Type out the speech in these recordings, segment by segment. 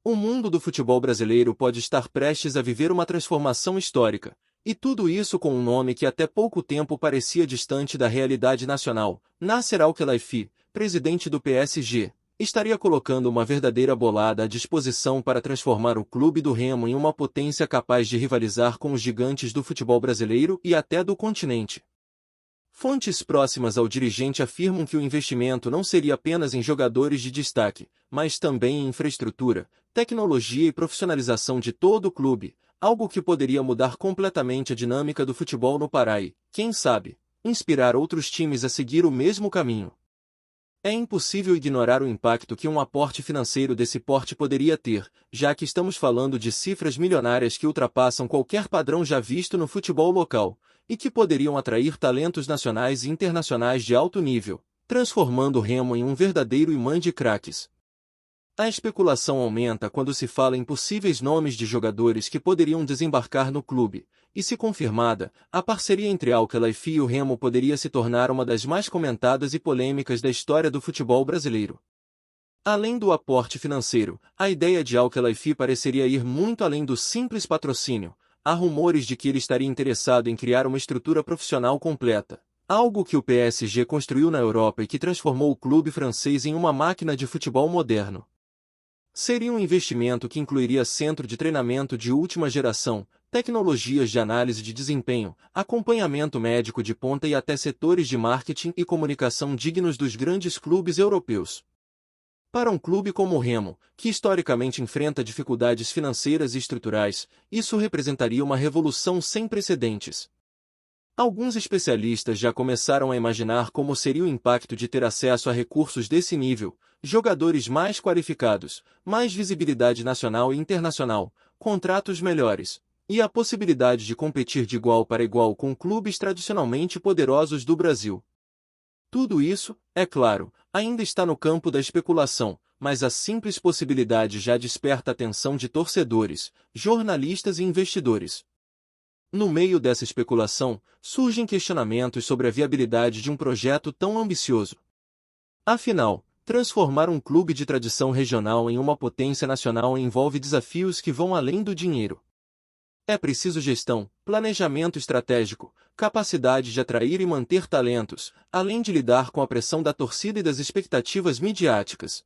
O mundo do futebol brasileiro pode estar prestes a viver uma transformação histórica, e tudo isso com um nome que até pouco tempo parecia distante da realidade nacional. Nasser Al-Khelaifi, presidente do PSG, estaria colocando uma verdadeira bolada à disposição para transformar o clube do Remo em uma potência capaz de rivalizar com os gigantes do futebol brasileiro e até do continente. Fontes próximas ao dirigente afirmam que o investimento não seria apenas em jogadores de destaque, mas também em infraestrutura, tecnologia e profissionalização de todo o clube, algo que poderia mudar completamente a dinâmica do futebol no Pará e, quem sabe, inspirar outros times a seguir o mesmo caminho. É impossível ignorar o impacto que um aporte financeiro desse porte poderia ter, já que estamos falando de cifras milionárias que ultrapassam qualquer padrão já visto no futebol local, e que poderiam atrair talentos nacionais e internacionais de alto nível, transformando o Remo em um verdadeiro imã de craques. A especulação aumenta quando se fala em possíveis nomes de jogadores que poderiam desembarcar no clube, e se confirmada, a parceria entre Al-Khelaifi e o Remo poderia se tornar uma das mais comentadas e polêmicas da história do futebol brasileiro. Além do aporte financeiro, a ideia de Al-Khelaifi pareceria ir muito além do simples patrocínio. Há rumores de que ele estaria interessado em criar uma estrutura profissional completa, algo que o PSG construiu na Europa e que transformou o clube francês em uma máquina de futebol moderno. Seria um investimento que incluiria centro de treinamento de última geração, tecnologias de análise de desempenho, acompanhamento médico de ponta e até setores de marketing e comunicação dignos dos grandes clubes europeus. Para um clube como o Remo, que historicamente enfrenta dificuldades financeiras e estruturais, isso representaria uma revolução sem precedentes. Alguns especialistas já começaram a imaginar como seria o impacto de ter acesso a recursos desse nível, jogadores mais qualificados, mais visibilidade nacional e internacional, contratos melhores, e a possibilidade de competir de igual para igual com clubes tradicionalmente poderosos do Brasil. Tudo isso, é claro, ainda está no campo da especulação, mas a simples possibilidade já desperta a atenção de torcedores, jornalistas e investidores. No meio dessa especulação, surgem questionamentos sobre a viabilidade de um projeto tão ambicioso. Afinal, transformar um clube de tradição regional em uma potência nacional envolve desafios que vão além do dinheiro. É preciso gestão, planejamento estratégico, capacidade de atrair e manter talentos, além de lidar com a pressão da torcida e das expectativas midiáticas.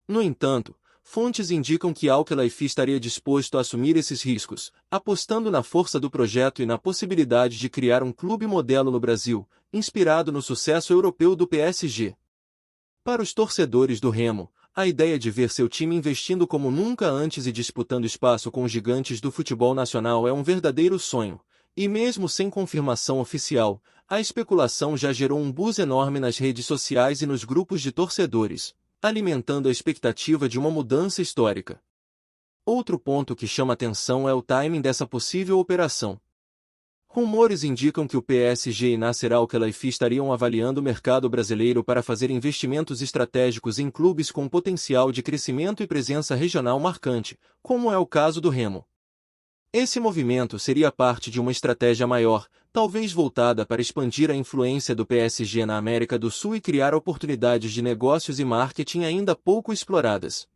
No entanto, fontes indicam que Al-Khelaifi estaria disposto a assumir esses riscos, apostando na força do projeto e na possibilidade de criar um clube modelo no Brasil, inspirado no sucesso europeu do PSG. Para os torcedores do Remo, a ideia de ver seu time investindo como nunca antes e disputando espaço com os gigantes do futebol nacional é um verdadeiro sonho, e mesmo sem confirmação oficial, a especulação já gerou um buzz enorme nas redes sociais e nos grupos de torcedores, alimentando a expectativa de uma mudança histórica. Outro ponto que chama atenção é o timing dessa possível operação. Rumores indicam que o PSG e Nasser Al-Khelaifi estariam avaliando o mercado brasileiro para fazer investimentos estratégicos em clubes com potencial de crescimento e presença regional marcante, como é o caso do Remo. Esse movimento seria parte de uma estratégia maior, talvez voltada para expandir a influência do PSG na América do Sul e criar oportunidades de negócios e marketing ainda pouco exploradas.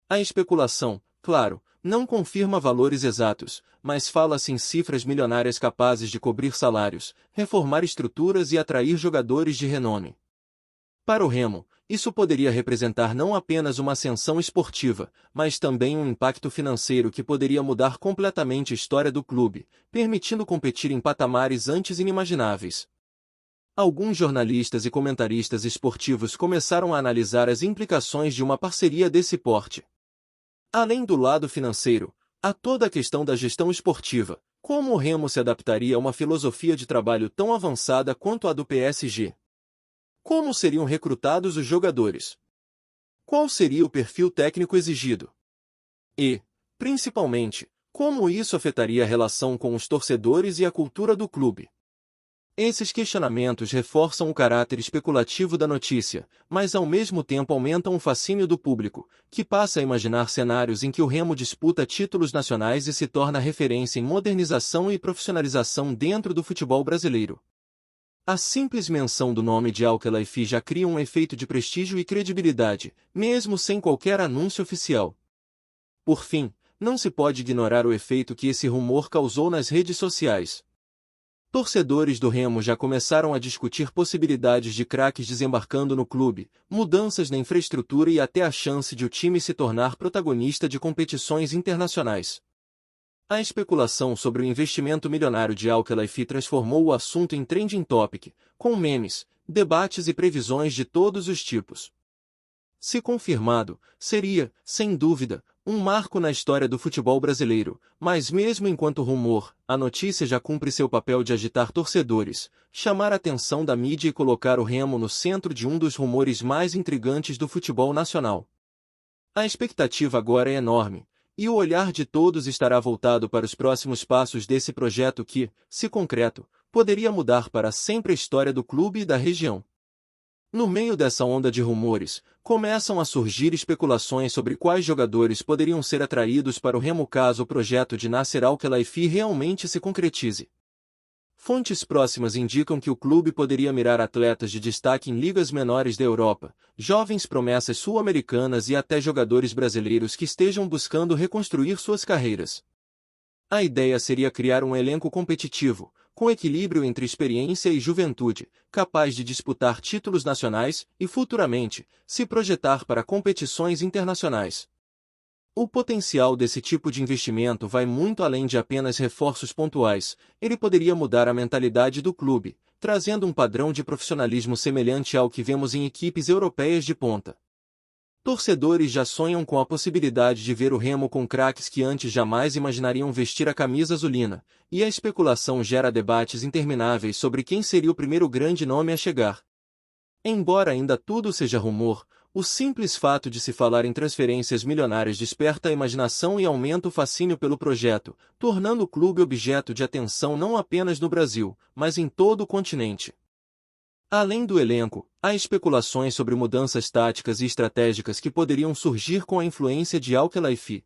A especulação, claro, não confirma valores exatos, mas fala-se em cifras milionárias capazes de cobrir salários, reformar estruturas e atrair jogadores de renome. Para o Remo, isso poderia representar não apenas uma ascensão esportiva, mas também um impacto financeiro que poderia mudar completamente a história do clube, permitindo competir em patamares antes inimagináveis. Alguns jornalistas e comentaristas esportivos começaram a analisar as implicações de uma parceria desse porte. Além do lado financeiro, há toda a questão da gestão esportiva, como o Remo se adaptaria a uma filosofia de trabalho tão avançada quanto a do PSG. Como seriam recrutados os jogadores? Qual seria o perfil técnico exigido? E, principalmente, como isso afetaria a relação com os torcedores e a cultura do clube? Esses questionamentos reforçam o caráter especulativo da notícia, mas ao mesmo tempo aumentam o fascínio do público, que passa a imaginar cenários em que o Remo disputa títulos nacionais e se torna referência em modernização e profissionalização dentro do futebol brasileiro. A simples menção do nome de Al-Khelaifi já cria um efeito de prestígio e credibilidade, mesmo sem qualquer anúncio oficial. Por fim, não se pode ignorar o efeito que esse rumor causou nas redes sociais. Torcedores do Remo já começaram a discutir possibilidades de craques desembarcando no clube, mudanças na infraestrutura e até a chance de o time se tornar protagonista de competições internacionais. A especulação sobre o investimento milionário de Al-Khelaifi transformou o assunto em trending topic, com memes, debates e previsões de todos os tipos. Se confirmado, seria, sem dúvida, um marco na história do futebol brasileiro, mas mesmo enquanto rumor, a notícia já cumpre seu papel de agitar torcedores, chamar a atenção da mídia e colocar o Remo no centro de um dos rumores mais intrigantes do futebol nacional. A expectativa agora é enorme, e o olhar de todos estará voltado para os próximos passos desse projeto que, se concreto, poderia mudar para sempre a história do clube e da região. No meio dessa onda de rumores, começam a surgir especulações sobre quais jogadores poderiam ser atraídos para o Remo caso o projeto de Nasser Al-Khelaifi realmente se concretize. Fontes próximas indicam que o clube poderia mirar atletas de destaque em ligas menores da Europa, jovens promessas sul-americanas e até jogadores brasileiros que estejam buscando reconstruir suas carreiras. A ideia seria criar um elenco competitivo, com equilíbrio entre experiência e juventude, capaz de disputar títulos nacionais e, futuramente, se projetar para competições internacionais. O potencial desse tipo de investimento vai muito além de apenas reforços pontuais. Ele poderia mudar a mentalidade do clube, trazendo um padrão de profissionalismo semelhante ao que vemos em equipes europeias de ponta. Torcedores já sonham com a possibilidade de ver o Remo com craques que antes jamais imaginariam vestir a camisa azulina, e a especulação gera debates intermináveis sobre quem seria o primeiro grande nome a chegar. Embora ainda tudo seja rumor, o simples fato de se falar em transferências milionárias desperta a imaginação e aumenta o fascínio pelo projeto, tornando o clube objeto de atenção não apenas no Brasil, mas em todo o continente. Além do elenco, há especulações sobre mudanças táticas e estratégicas que poderiam surgir com a influência de Al-Khelaifi.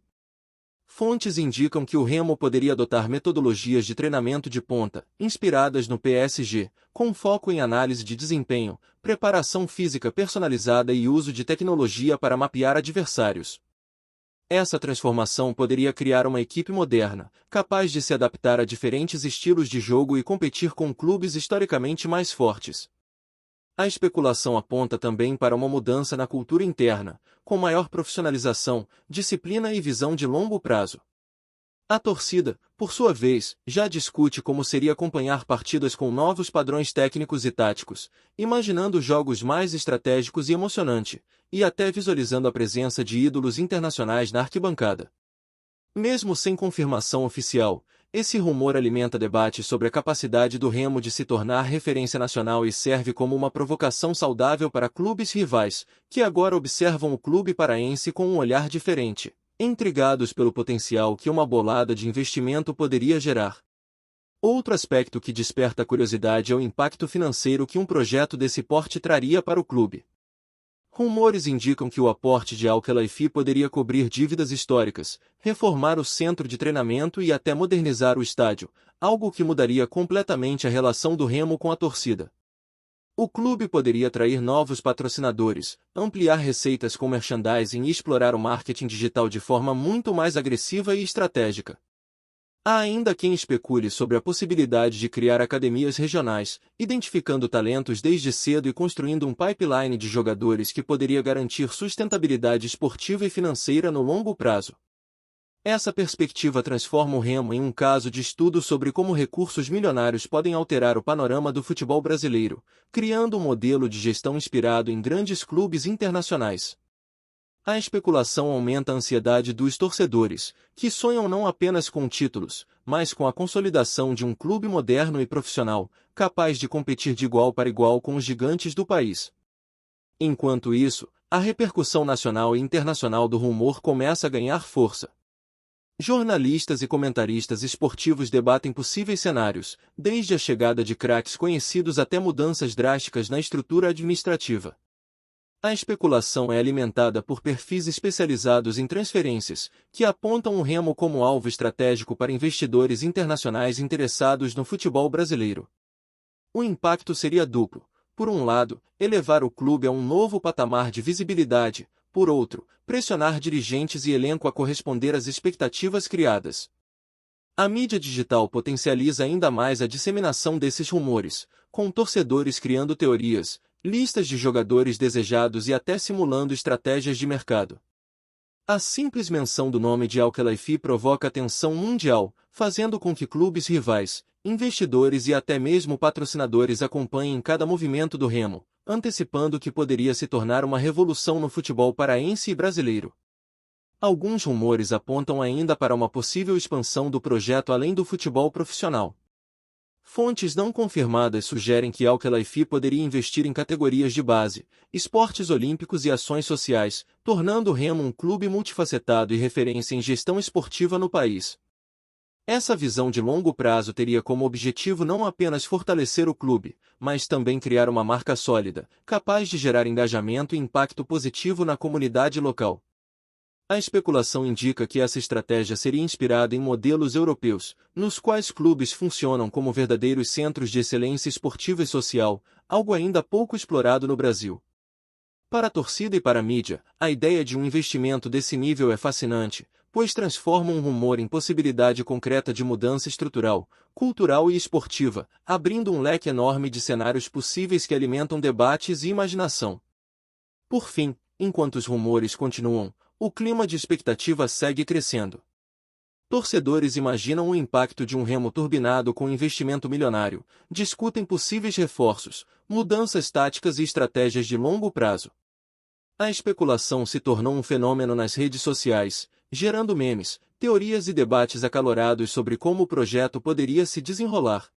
Fontes indicam que o Remo poderia adotar metodologias de treinamento de ponta, inspiradas no PSG, com foco em análise de desempenho, preparação física personalizada e uso de tecnologia para mapear adversários. Essa transformação poderia criar uma equipe moderna, capaz de se adaptar a diferentes estilos de jogo e competir com clubes historicamente mais fortes. A especulação aponta também para uma mudança na cultura interna, com maior profissionalização, disciplina e visão de longo prazo. A torcida, por sua vez, já discute como seria acompanhar partidas com novos padrões técnicos e táticos, imaginando jogos mais estratégicos e emocionantes, e até visualizando a presença de ídolos internacionais na arquibancada. Mesmo sem confirmação oficial, esse rumor alimenta debates sobre a capacidade do Remo de se tornar referência nacional e serve como uma provocação saudável para clubes rivais, que agora observam o clube paraense com um olhar diferente, intrigados pelo potencial que uma bolada de investimento poderia gerar. Outro aspecto que desperta curiosidade é o impacto financeiro que um projeto desse porte traria para o clube. Rumores indicam que o aporte de Al-Khelaifi poderia cobrir dívidas históricas, reformar o centro de treinamento e até modernizar o estádio, algo que mudaria completamente a relação do Remo com a torcida. O clube poderia atrair novos patrocinadores, ampliar receitas com merchandising e explorar o marketing digital de forma muito mais agressiva e estratégica. Há ainda quem especule sobre a possibilidade de criar academias regionais, identificando talentos desde cedo e construindo um pipeline de jogadores que poderia garantir sustentabilidade esportiva e financeira no longo prazo. Essa perspectiva transforma o Remo em um caso de estudo sobre como recursos milionários podem alterar o panorama do futebol brasileiro, criando um modelo de gestão inspirado em grandes clubes internacionais. A especulação aumenta a ansiedade dos torcedores, que sonham não apenas com títulos, mas com a consolidação de um clube moderno e profissional, capaz de competir de igual para igual com os gigantes do país. Enquanto isso, a repercussão nacional e internacional do rumor começa a ganhar força. Jornalistas e comentaristas esportivos debatem possíveis cenários, desde a chegada de craques conhecidos até mudanças drásticas na estrutura administrativa. A especulação é alimentada por perfis especializados em transferências, que apontam o Remo como alvo estratégico para investidores internacionais interessados no futebol brasileiro. O impacto seria duplo. Por um lado, elevar o clube a um novo patamar de visibilidade, por outro, pressionar dirigentes e elenco a corresponder às expectativas criadas. A mídia digital potencializa ainda mais a disseminação desses rumores, com torcedores criando teorias, listas de jogadores desejados e até simulando estratégias de mercado. A simples menção do nome de Al-Khelaifi provoca tensão mundial, fazendo com que clubes rivais, investidores e até mesmo patrocinadores acompanhem cada movimento do Remo, antecipando que poderia se tornar uma revolução no futebol paraense e brasileiro. Alguns rumores apontam ainda para uma possível expansão do projeto além do futebol profissional. Fontes não confirmadas sugerem que Al-Khelaifi poderia investir em categorias de base, esportes olímpicos e ações sociais, tornando o Remo um clube multifacetado e referência em gestão esportiva no país. Essa visão de longo prazo teria como objetivo não apenas fortalecer o clube, mas também criar uma marca sólida, capaz de gerar engajamento e impacto positivo na comunidade local. A especulação indica que essa estratégia seria inspirada em modelos europeus, nos quais clubes funcionam como verdadeiros centros de excelência esportiva e social, algo ainda pouco explorado no Brasil. Para a torcida e para a mídia, a ideia de um investimento desse nível é fascinante, pois transforma um rumor em possibilidade concreta de mudança estrutural, cultural e esportiva, abrindo um leque enorme de cenários possíveis que alimentam debates e imaginação. Por fim, enquanto os rumores continuam, o clima de expectativa segue crescendo. Torcedores imaginam o impacto de um Remo turbinado com investimento milionário, discutem possíveis reforços, mudanças táticas e estratégias de longo prazo. A especulação se tornou um fenômeno nas redes sociais, gerando memes, teorias e debates acalorados sobre como o projeto poderia se desenrolar.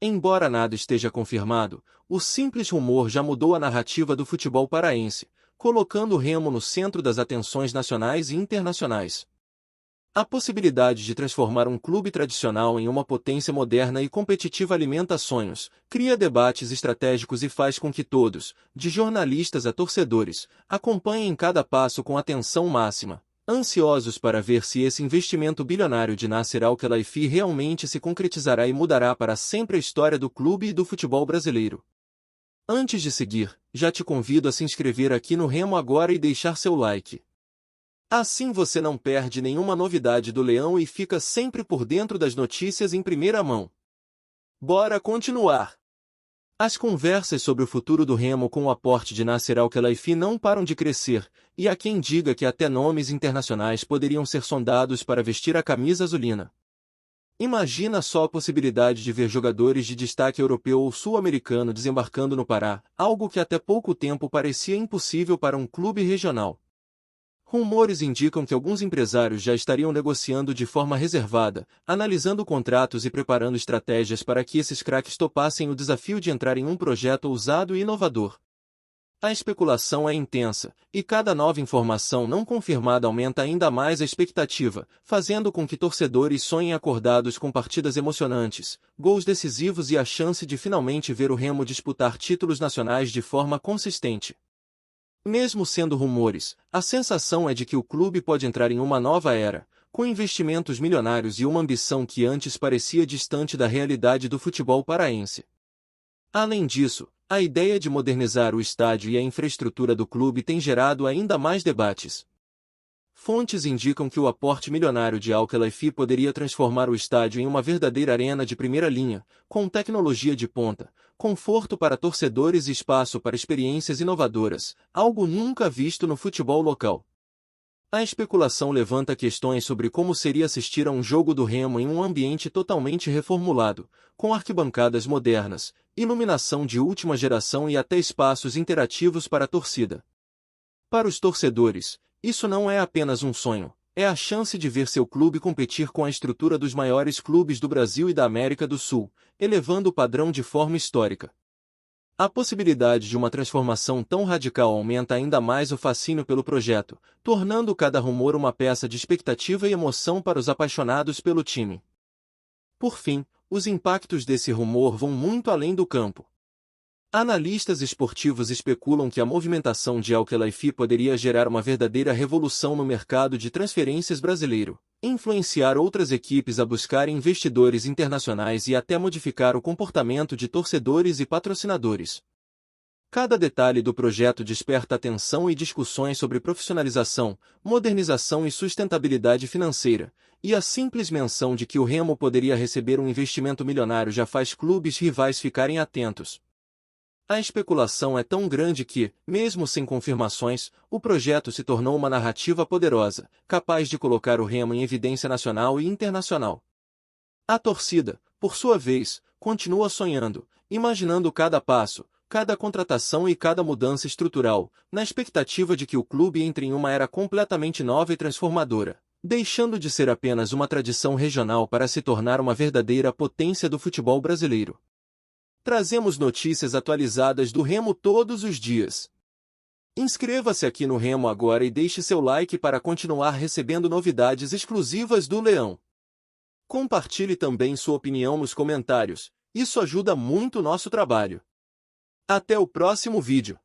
Embora nada esteja confirmado, o simples rumor já mudou a narrativa do futebol paraense, colocando o Remo no centro das atenções nacionais e internacionais. A possibilidade de transformar um clube tradicional em uma potência moderna e competitiva alimenta sonhos, cria debates estratégicos e faz com que todos, de jornalistas a torcedores, acompanhem cada passo com atenção máxima, ansiosos para ver se esse investimento bilionário de Nasser Al-Khelaifi realmente se concretizará e mudará para sempre a história do clube e do futebol brasileiro. Antes de seguir, já te convido a se inscrever aqui no Remo agora e deixar seu like. Assim você não perde nenhuma novidade do Leão e fica sempre por dentro das notícias em primeira mão. Bora continuar! As conversas sobre o futuro do Remo com o aporte de Nasser Al-Khelaifi não param de crescer, e há quem diga que até nomes internacionais poderiam ser sondados para vestir a camisa azulina. Imagina só a possibilidade de ver jogadores de destaque europeu ou sul-americano desembarcando no Pará, algo que até pouco tempo parecia impossível para um clube regional. Rumores indicam que alguns empresários já estariam negociando de forma reservada, analisando contratos e preparando estratégias para que esses craques topassem o desafio de entrar em um projeto ousado e inovador. A especulação é intensa, e cada nova informação não confirmada aumenta ainda mais a expectativa, fazendo com que torcedores sonhem acordados com partidas emocionantes, gols decisivos e a chance de finalmente ver o Remo disputar títulos nacionais de forma consistente. Mesmo sendo rumores, a sensação é de que o clube pode entrar em uma nova era, com investimentos milionários e uma ambição que antes parecia distante da realidade do futebol paraense. Além disso, a ideia de modernizar o estádio e a infraestrutura do clube tem gerado ainda mais debates. Fontes indicam que o aporte milionário de Al-Khelaifi poderia transformar o estádio em uma verdadeira arena de primeira linha, com tecnologia de ponta, conforto para torcedores e espaço para experiências inovadoras, algo nunca visto no futebol local. A especulação levanta questões sobre como seria assistir a um jogo do Remo em um ambiente totalmente reformulado, com arquibancadas modernas, iluminação de última geração e até espaços interativos para a torcida. Para os torcedores, isso não é apenas um sonho, é a chance de ver seu clube competir com a estrutura dos maiores clubes do Brasil e da América do Sul, elevando o padrão de forma histórica. A possibilidade de uma transformação tão radical aumenta ainda mais o fascínio pelo projeto, tornando cada rumor uma peça de expectativa e emoção para os apaixonados pelo time. Por fim, os impactos desse rumor vão muito além do campo. Analistas esportivos especulam que a movimentação de Al-Khelaifi poderia gerar uma verdadeira revolução no mercado de transferências brasileiro, influenciar outras equipes a buscarem investidores internacionais e até modificar o comportamento de torcedores e patrocinadores. Cada detalhe do projeto desperta atenção e discussões sobre profissionalização, modernização e sustentabilidade financeira, e a simples menção de que o Remo poderia receber um investimento milionário já faz clubes rivais ficarem atentos. A especulação é tão grande que, mesmo sem confirmações, o projeto se tornou uma narrativa poderosa, capaz de colocar o Remo em evidência nacional e internacional. A torcida, por sua vez, continua sonhando, imaginando cada passo, cada contratação e cada mudança estrutural, na expectativa de que o clube entre em uma era completamente nova e transformadora, deixando de ser apenas uma tradição regional para se tornar uma verdadeira potência do futebol brasileiro. Trazemos notícias atualizadas do Remo todos os dias. Inscreva-se aqui no Remo agora e deixe seu like para continuar recebendo novidades exclusivas do Leão. Compartilhe também sua opinião nos comentários, isso ajuda muito o nosso trabalho. Até o próximo vídeo.